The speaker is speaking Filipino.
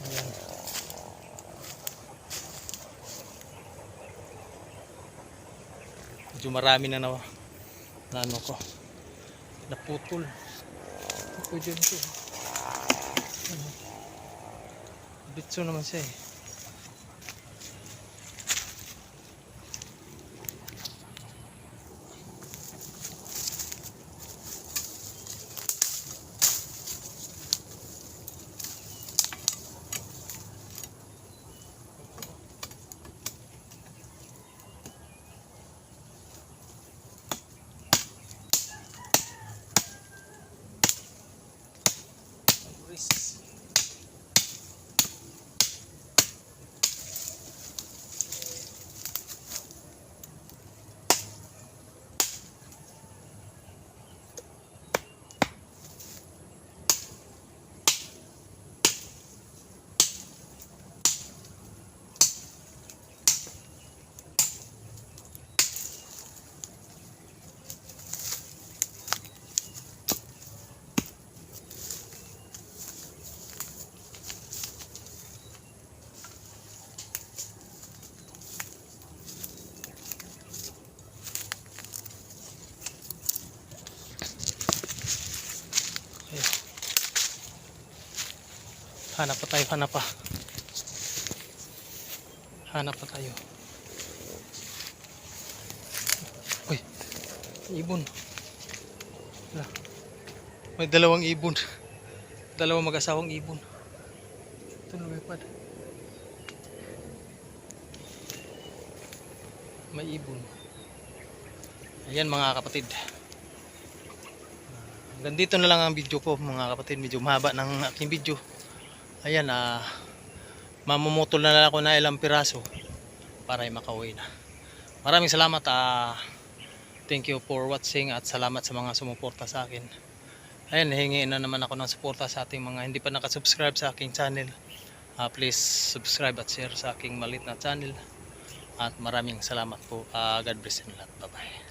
Ayan. Medyo marami na ano ko, naputol. Ito dyan ito. Bitso naman siya eh. Hanap pa tayo, hanap pa. Hanap pa tayo. Uy, ibon. May dalawang ibon. Dalawang mag-asawang ibon. Ito lumipad. May ibon. Ayan mga kapatid. Hanggang dito na lang ang video ko mga kapatid. Medyo mahaba ng aking video. Ayan, mamumutol na lang ako na ilang piraso para ay makauwi na. Maraming salamat. Thank you for watching at salamat sa mga sumuporta sa akin. Ayan, hihingiin na naman ako ng suporta sa ating mga hindi pa nakasubscribe sa aking channel. Please subscribe at share sa aking maliit na channel. At maraming salamat po. God bless you lahat. Bye bye.